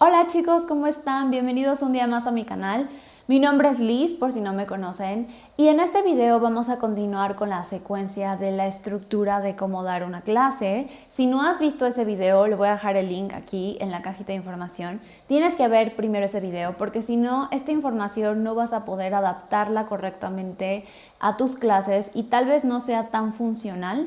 Hola chicos, ¿cómo están? Bienvenidos un día más a mi canal. Mi nombre es Liz, por si no me conocen, y en este video vamos a continuar con la secuencia de la estructura de cómo dar una clase. Si no has visto ese video, le voy a dejar el link aquí en la cajita de información. Tienes que ver primero ese video porque si no, esta información no vas a poder adaptarla correctamente a tus clases y tal vez no sea tan funcional.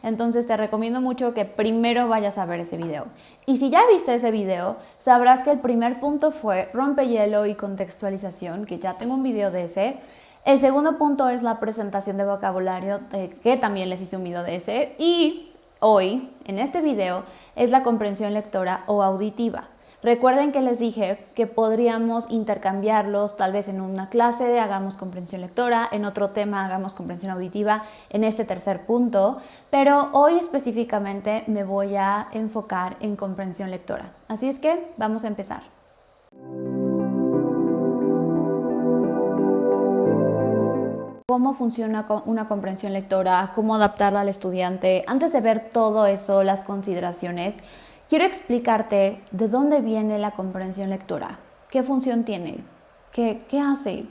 Entonces te recomiendo mucho que primero vayas a ver ese video. Y si ya viste ese video, sabrás que el primer punto fue rompehielo y contextualización, que ya tengo un video de ese. El segundo punto es la presentación de vocabulario, que también les hice un video de ese. Y hoy, en este video, es la comprensión lectora o auditiva. Recuerden que les dije que podríamos intercambiarlos, tal vez en una clase hagamos comprensión lectora, en otro tema hagamos comprensión auditiva, en este tercer punto, pero hoy específicamente me voy a enfocar en comprensión lectora. Así es que vamos a empezar. ¿Cómo funciona una comprensión lectora? ¿Cómo adaptarla al estudiante? Antes de ver todo eso, las consideraciones, quiero explicarte de dónde viene la comprensión lectora, qué función tiene, qué hace.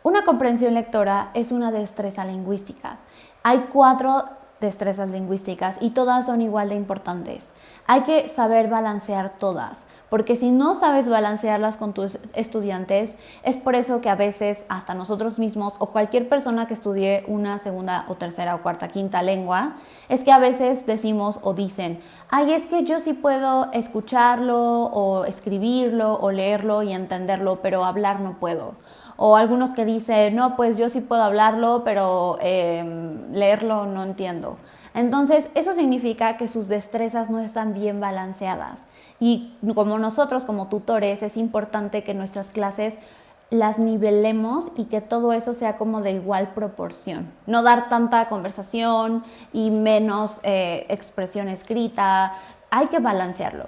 Una comprensión lectora es una destreza lingüística. Hay 4 destrezas lingüísticas y todas son igual de importantes. Hay que saber balancear todas, porque si no sabes balancearlas con tus estudiantes, es por eso que a veces hasta nosotros mismos o cualquier persona que estudie una segunda o tercera o cuarta, quinta lengua, es que a veces decimos o dicen, ay, es que yo sí puedo escucharlo o escribirlo o leerlo y entenderlo, pero hablar no puedo. O algunos que dicen, no, pues yo sí puedo hablarlo, pero leerlo no entiendo. Entonces, eso significa que sus destrezas no están bien balanceadas. Y como nosotros, como tutores, es importante que nuestras clases las nivelemos y que todo eso sea como de igual proporción. No dar tanta conversación y menos expresión escrita. Hay que balancearlo.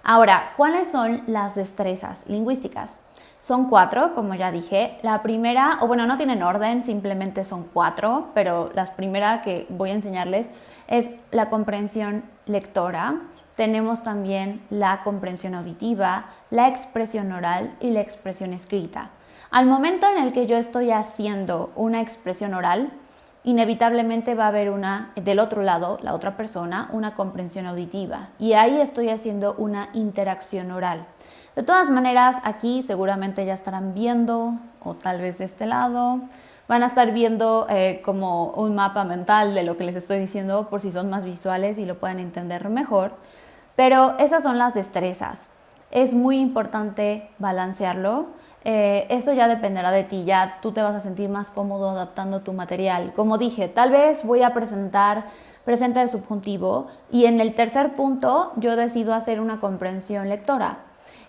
Ahora, ¿cuáles son las destrezas lingüísticas? Son 4, como ya dije. La primera, o bueno, no tienen orden, simplemente son 4, pero la primera que voy a enseñarles es la comprensión lectora. Tenemos también la comprensión auditiva, la expresión oral y la expresión escrita. Al momento en el que yo estoy haciendo una expresión oral, inevitablemente va a haber del otro lado, la otra persona, una comprensión auditiva. Y ahí estoy haciendo una interacción oral. De todas maneras, aquí seguramente ya estarán viendo, o tal vez de este lado, van a estar viendo como un mapa mental de lo que les estoy diciendo por si son más visuales y lo pueden entender mejor. Pero esas son las destrezas. Es muy importante balancearlo. Eso ya dependerá de ti, ya tú te vas a sentir más cómodo adaptando tu material. Como dije, tal vez voy a presentar presente de subjuntivo y en el tercer punto yo decido hacer una comprensión lectora.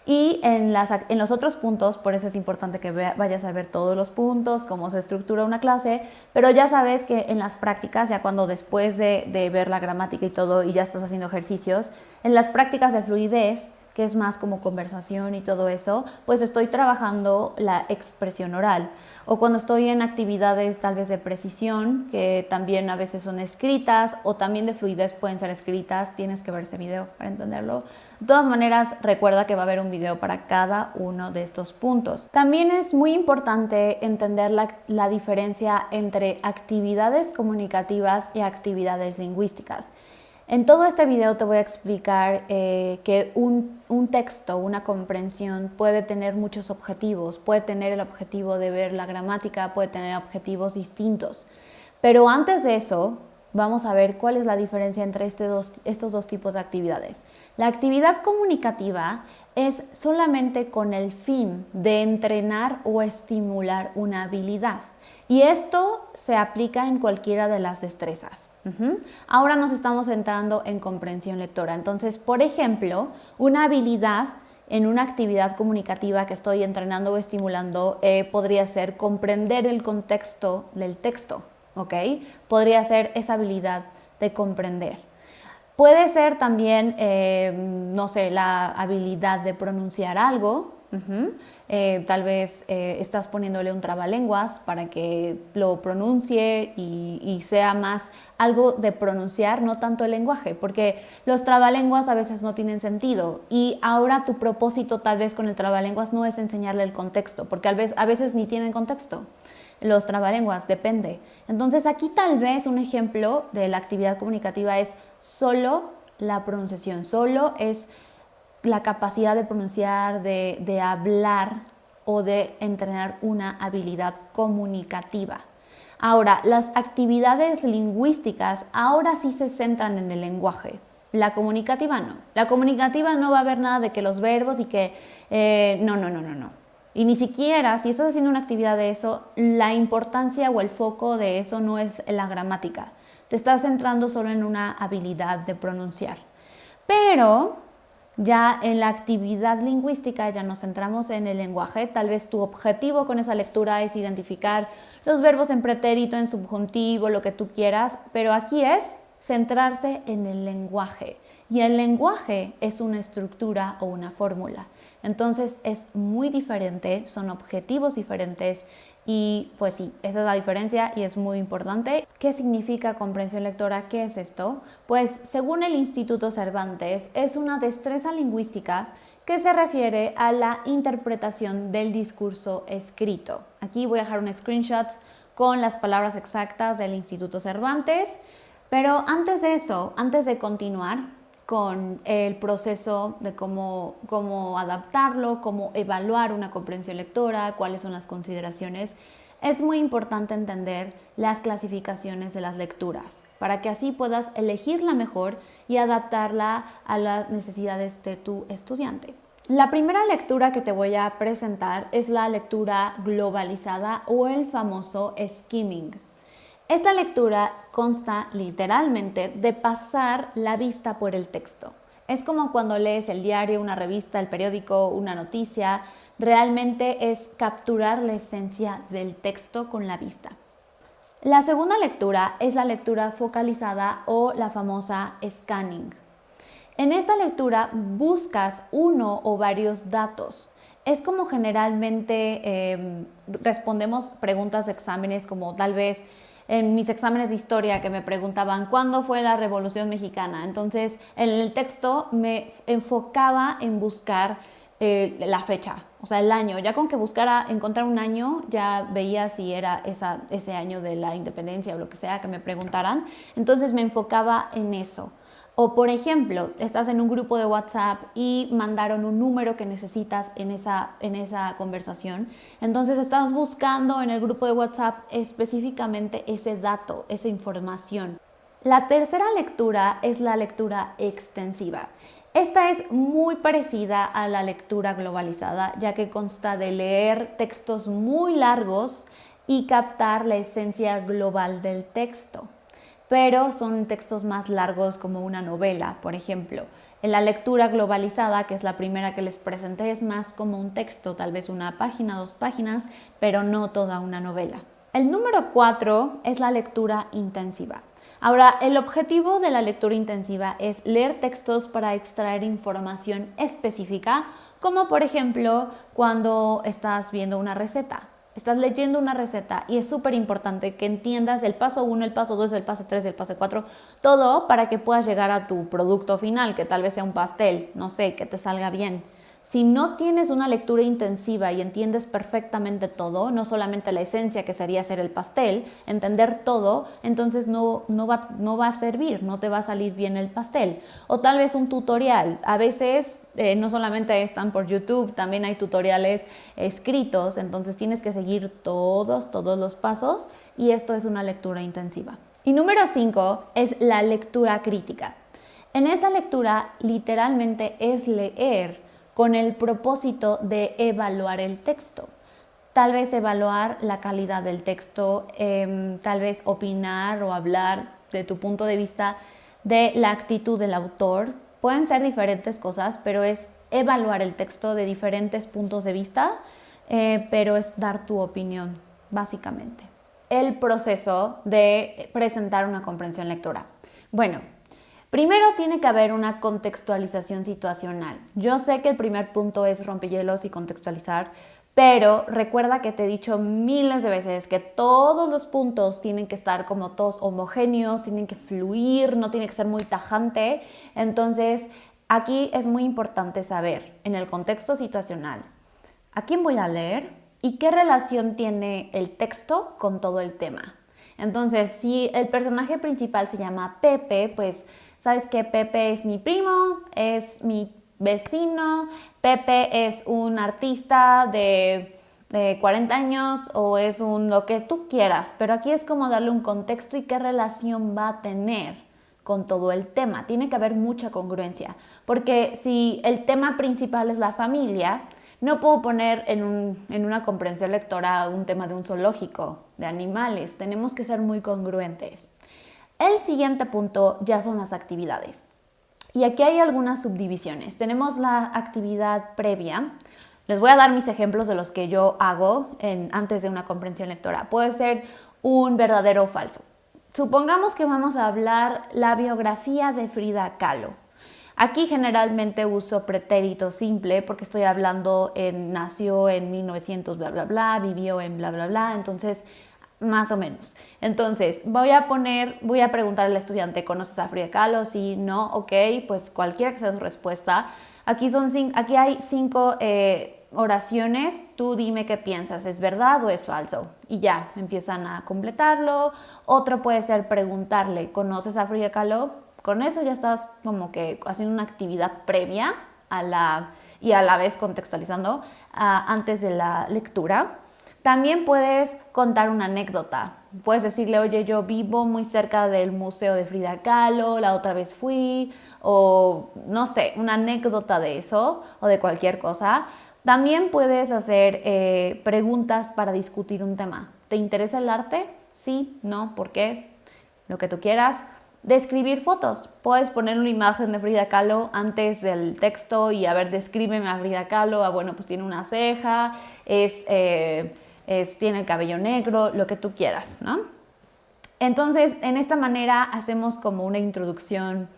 Y en los otros puntos, por eso es importante que vayas a ver todos los puntos, cómo se estructura una clase, pero ya sabes que en las prácticas, ya cuando después de ver la gramática y todo y ya estás haciendo ejercicios, en las prácticas de fluidez, que es más como conversación y todo eso, pues estoy trabajando la expresión oral. O cuando estoy en actividades tal vez de precisión, que también a veces son escritas, o también de fluidez pueden ser escritas, tienes que ver ese video para entenderlo. De todas maneras, recuerda que va a haber un video para cada uno de estos puntos. También es muy importante entender la diferencia entre actividades comunicativas y actividades lingüísticas. En todo este video te voy a explicar que un texto, una comprensión puede tener muchos objetivos. Puede tener el objetivo de ver la gramática, puede tener objetivos distintos. Pero antes de eso, vamos a ver cuál es la diferencia entre estos dos tipos de actividades. La actividad comunicativa es solamente con el fin de entrenar o estimular una habilidad. Y esto se aplica en cualquiera de las destrezas. Ahora nos estamos centrando en comprensión lectora. Entonces, por ejemplo, una habilidad en una actividad comunicativa que estoy entrenando o estimulando podría ser comprender el contexto del texto, ¿ok? Podría ser esa habilidad de comprender. Puede ser también, no sé, la habilidad de pronunciar algo, Tal vez estás poniéndole un trabalenguas para que lo pronuncie y sea más algo de pronunciar, no tanto el lenguaje, porque los trabalenguas a veces no tienen sentido y ahora tu propósito tal vez con el trabalenguas no es enseñarle el contexto, porque a veces ni tienen contexto. Los trabalenguas, depende. Entonces aquí tal vez un ejemplo de la actividad comunicativa es solo la pronunciación, solo es la capacidad de pronunciar, de hablar o de entrenar una habilidad comunicativa. Ahora, las actividades lingüísticas ahora sí se centran en el lenguaje. La comunicativa no. La comunicativa no va a haber nada de que los verbos y que no. Y ni siquiera, si estás haciendo una actividad de eso, la importancia o el foco de eso no es la gramática. Te estás centrando solo en una habilidad de pronunciar. Pero ya en la actividad lingüística ya nos centramos en el lenguaje. Tal vez tu objetivo con esa lectura es identificar los verbos en pretérito, en subjuntivo, lo que tú quieras, pero aquí es centrarse en el lenguaje. Y el lenguaje es una estructura o una fórmula. Entonces es muy diferente, son objetivos diferentes y pues sí, esa es la diferencia y es muy importante. ¿Qué significa comprensión lectora? ¿Qué es esto? Pues según el Instituto Cervantes es una destreza lingüística que se refiere a la interpretación del discurso escrito. Aquí voy a dejar un screenshot con las palabras exactas del Instituto Cervantes, pero antes de eso, antes de continuar con el proceso de cómo adaptarlo, cómo evaluar una comprensión lectora, cuáles son las consideraciones, es muy importante entender las clasificaciones de las lecturas para que así puedas elegir la mejor y adaptarla a las necesidades de tu estudiante. La primera lectura que te voy a presentar es la lectura globalizada o el famoso skimming. Esta lectura consta literalmente de pasar la vista por el texto. Es como cuando lees el diario, una revista, el periódico, una noticia. Realmente es capturar la esencia del texto con la vista. La segunda lectura es la lectura focalizada o la famosa scanning. En esta lectura buscas uno o varios datos. Es como generalmente respondemos preguntas de exámenes como tal vez en mis exámenes de historia que me preguntaban ¿cuándo fue la Revolución Mexicana? Entonces, en el texto me enfocaba en buscar la fecha, o sea, el año. Ya con que encontrar un año, ya veía si era ese año de la independencia o lo que sea que me preguntaran. Entonces, me enfocaba en eso. O, por ejemplo, estás en un grupo de WhatsApp y mandaron un número que necesitas en esa conversación. Entonces, estás buscando en el grupo de WhatsApp específicamente ese dato, esa información. La tercera lectura es la lectura extensiva. Esta es muy parecida a la lectura globalizada, ya que consta de leer textos muy largos y captar la esencia global del texto. Pero son textos más largos como una novela, por ejemplo. En la lectura globalizada, que es la primera que les presenté, es más como un texto, tal vez una página, 2 páginas, pero no toda una novela. El número 4 es la lectura intensiva. Ahora, el objetivo de la lectura intensiva es leer textos para extraer información específica, como por ejemplo cuando estás viendo una receta. Estás leyendo una receta y es súper importante que entiendas el paso 1, el paso 2, el paso 3, el paso 4, todo para que puedas llegar a tu producto final, que tal vez sea un pastel, no sé, que te salga bien. Si no tienes una lectura intensiva y entiendes perfectamente todo, no solamente la esencia que sería hacer el pastel, entender todo, entonces no va a servir, no te va a salir bien el pastel. O tal vez un tutorial. A veces no solamente están por YouTube, también hay tutoriales escritos, entonces tienes que seguir todos los pasos y esto es una lectura intensiva. Y número 5 es la lectura crítica. En esta lectura literalmente es leer con el propósito de evaluar el texto. Tal vez evaluar la calidad del texto, tal vez opinar o hablar de tu punto de vista de la actitud del autor. Pueden ser diferentes cosas, pero es evaluar el texto de diferentes puntos de vista, pero es dar tu opinión, básicamente. El proceso de presentar una comprensión lectora. Bueno, Primero tiene que haber una contextualización situacional. Yo sé que el primer punto es rompehielos y contextualizar, pero recuerda que te he dicho miles de veces que todos los puntos tienen que estar como todos homogéneos, tienen que fluir, no tiene que ser muy tajante. Entonces, aquí es muy importante saber en el contexto situacional a quién voy a leer y qué relación tiene el texto con todo el tema. Entonces, si el personaje principal se llama Pepe, pues sabes que Pepe es mi primo, es mi vecino, Pepe es un artista de 40 años o es lo que tú quieras, pero aquí es como darle un contexto y qué relación va a tener con todo el tema. Tiene que haber mucha congruencia, porque si el tema principal es la familia, no puedo poner en una comprensión lectora un tema de un zoológico, de animales. Tenemos que ser muy congruentes. El siguiente punto ya son las actividades. Y aquí hay algunas subdivisiones. Tenemos la actividad previa. Les voy a dar mis ejemplos de los que yo hago antes de una comprensión lectora. Puede ser un verdadero o falso. Supongamos que vamos a hablar la biografía de Frida Kahlo. Aquí generalmente uso pretérito simple porque estoy hablando nació en 1900 bla bla bla, vivió en bla bla bla, entonces más o menos. Entonces voy a preguntar al estudiante, ¿conoces a Frida Kahlo? Sí, no, ok, pues cualquiera que sea su respuesta. Aquí hay 5 oraciones, tú dime qué piensas, ¿es verdad o es falso? Y ya, empiezan a completarlo. Otro puede ser preguntarle, ¿conoces a Frida Kahlo? Con eso ya estás como que haciendo una actividad previa y a la vez contextualizando antes de la lectura. También puedes contar una anécdota. Puedes decirle, oye, yo vivo muy cerca del museo de Frida Kahlo, la otra vez fui, o no sé, una anécdota de eso o de cualquier cosa. También puedes hacer preguntas para discutir un tema. ¿Te interesa el arte? Sí, no, ¿por qué? Lo que tú quieras. Describir fotos. Puedes poner una imagen de Frida Kahlo antes del texto y a ver, descríbeme a Frida Kahlo. Bueno, pues tiene una ceja, tiene el cabello negro, lo que tú quieras, ¿no? Entonces, en esta manera hacemos como una introducción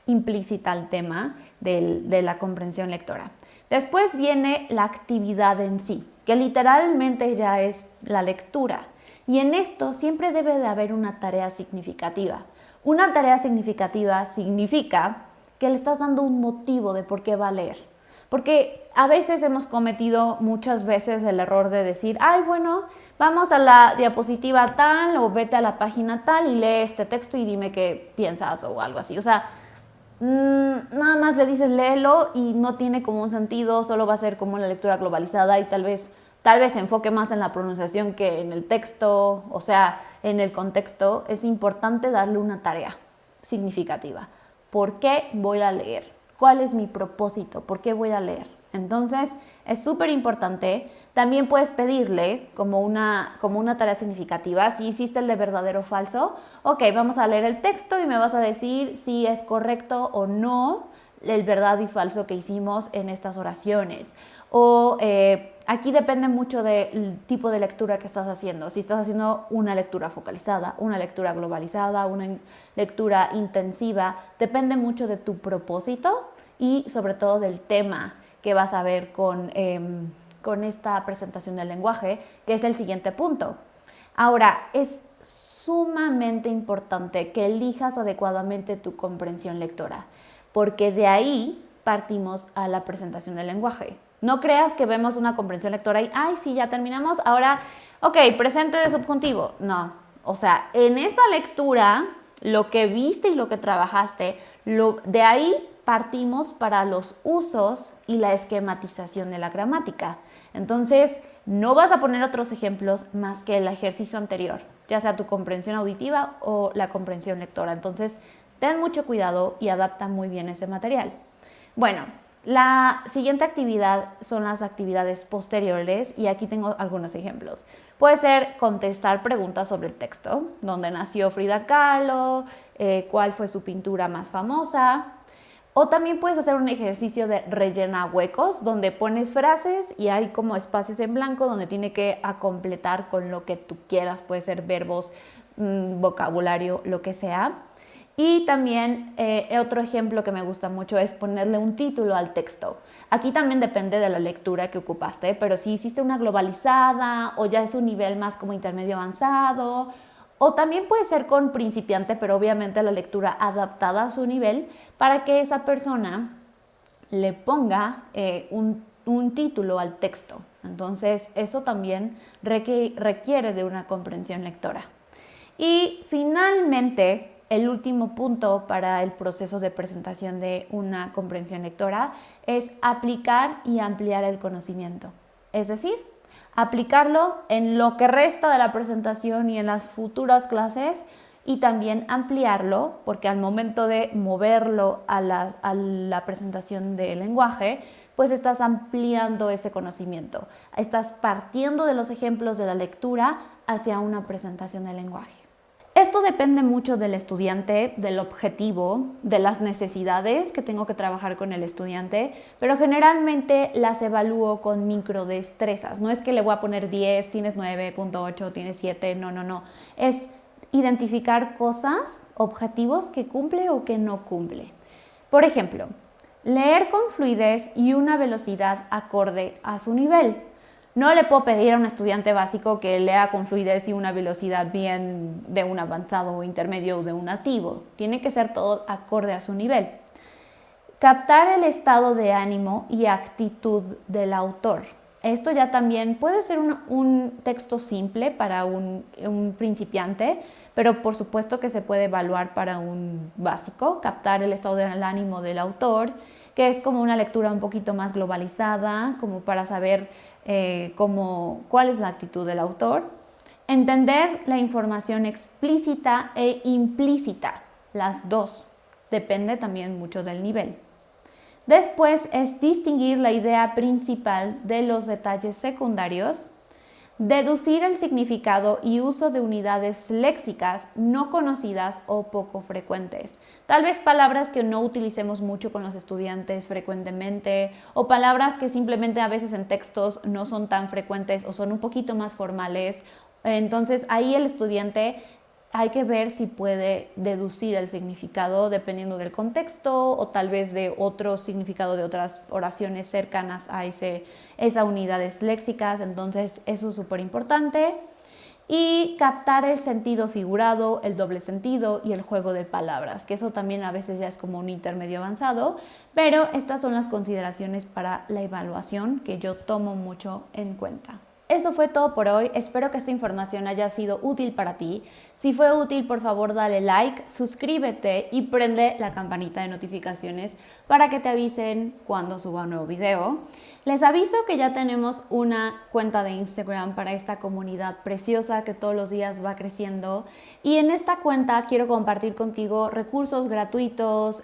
implícita al tema de la comprensión lectora. Después viene la actividad en sí, que literalmente ya es la lectura. Y en esto siempre debe de haber una tarea significativa. Una tarea significativa significa que le estás dando un motivo de por qué va a leer. Porque a veces hemos cometido muchas veces el error de decir, ay, bueno, vamos a la diapositiva tal o vete a la página tal y lee este texto y dime qué piensas o algo así. O sea, nada más le dices léelo y no tiene como un sentido, solo va a ser como una lectura globalizada y tal vez se enfoque más en la pronunciación que en el texto, o sea, en el contexto. Es importante darle una tarea significativa. ¿Por qué voy a leer? ¿Cuál es mi propósito? ¿Por qué voy a leer? Entonces, es súper importante. También puedes pedirle como una tarea significativa. Si hiciste el de verdadero o falso, ok, vamos a leer el texto y me vas a decir si es correcto o no el verdad y falso que hicimos en estas oraciones. O aquí depende mucho del tipo de lectura que estás haciendo. Si estás haciendo una lectura focalizada, una lectura globalizada, una lectura intensiva, depende mucho de tu propósito y sobre todo del tema que vas a ver con esta presentación del lenguaje, que es el siguiente punto. Ahora, es sumamente importante que elijas adecuadamente tu comprensión lectora, porque de ahí partimos a la presentación del lenguaje. No creas que vemos una comprensión lectora y, ay, sí, ya terminamos, ahora, ok, presente de subjuntivo. No, o sea, en esa lectura, lo que viste y lo que trabajaste, de ahí partimos para los usos y la esquematización de la gramática. Entonces, no vas a poner otros ejemplos más que el ejercicio anterior, ya sea tu comprensión auditiva o la comprensión lectora. Entonces, ten mucho cuidado y adapta muy bien ese material. Bueno, la siguiente actividad son las actividades posteriores y aquí tengo algunos ejemplos. Puede ser contestar preguntas sobre el texto, dónde nació Frida Kahlo, cuál fue su pintura más famosa. O también puedes hacer un ejercicio de rellena huecos, donde pones frases y hay como espacios en blanco donde tiene que completar con lo que tú quieras. Puede ser verbos, vocabulario, lo que sea. Y también otro ejemplo que me gusta mucho es ponerle un título al texto. Aquí también depende de la lectura que ocupaste, pero si hiciste una globalizada o ya es un nivel más como intermedio avanzado, o también puede ser con principiante, pero obviamente la lectura adaptada a su nivel para que esa persona le ponga un título al texto. Entonces, eso también requiere de una comprensión lectora. Y finalmente, el último punto para el proceso de presentación de una comprensión lectora es aplicar y ampliar el conocimiento. Es decir, aplicarlo en lo que resta de la presentación y en las futuras clases, y también ampliarlo, porque al momento de moverlo a la presentación del lenguaje, pues estás ampliando ese conocimiento. Estás partiendo de los ejemplos de la lectura hacia una presentación del lenguaje. Esto depende mucho del estudiante, del objetivo, de las necesidades que tengo que trabajar con el estudiante, pero generalmente las evalúo con microdestrezas. No es que le voy a poner 10, tienes 9.8, tienes 7, no. Es identificar cosas, objetivos que cumple o que no cumple. Por ejemplo, leer con fluidez y una velocidad acorde a su nivel. No le puedo pedir a un estudiante básico que lea con fluidez y una velocidad bien de un avanzado o intermedio o de un nativo. Tiene que ser todo acorde a su nivel. Captar el estado de ánimo y actitud del autor. Esto ya también puede ser un texto simple para un principiante, pero por supuesto que se puede evaluar para un básico. Captar el estado del ánimo del autor, que es como una lectura un poquito más globalizada, como para saber cuál es la actitud del autor. Entender la información explícita e implícita, las dos, depende también mucho del nivel. Después es distinguir la idea principal de los detalles secundarios, deducir el significado y uso de unidades léxicas no conocidas o poco frecuentes. Tal vez palabras que no utilicemos mucho con los estudiantes frecuentemente, o palabras que simplemente a veces en textos no son tan frecuentes o son un poquito más formales. Entonces ahí el estudiante hay que ver si puede deducir el significado dependiendo del contexto o tal vez de otro significado de otras oraciones cercanas a esas unidades léxicas. Entonces eso es súper importante. Y captar el sentido figurado, el doble sentido y el juego de palabras, que eso también a veces ya es como un intermedio avanzado, pero estas son las consideraciones para la evaluación que yo tomo mucho en cuenta. Eso fue todo por hoy, espero que esta información haya sido útil para ti. Si fue útil, por favor dale like, suscríbete y prende la campanita de notificaciones para que te avisen cuando suba un nuevo video. Les aviso que ya tenemos una cuenta de Instagram para esta comunidad preciosa que todos los días va creciendo, y en esta cuenta quiero compartir contigo recursos gratuitos,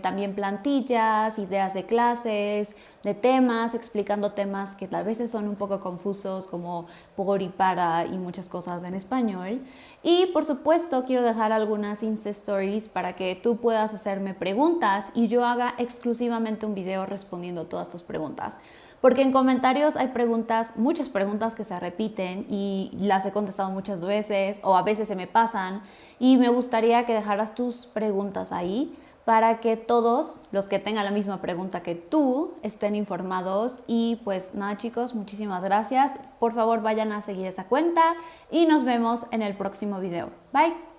también plantillas, ideas de clases, de temas, explicando temas que a veces son un poco confusos como por y para y muchas cosas en español. Y por supuesto quiero dejar algunas Insta Stories para que tú puedas hacerme preguntas y yo haga exclusivamente un video respondiendo todas tus preguntas. Porque en comentarios hay preguntas, muchas preguntas que se repiten y las he contestado muchas veces o a veces se me pasan, y me gustaría que dejaras tus preguntas ahí para que todos los que tengan la misma pregunta que tú estén informados. Y pues nada, chicos, muchísimas gracias. Por favor, vayan a seguir esa cuenta y nos vemos en el próximo video. Bye.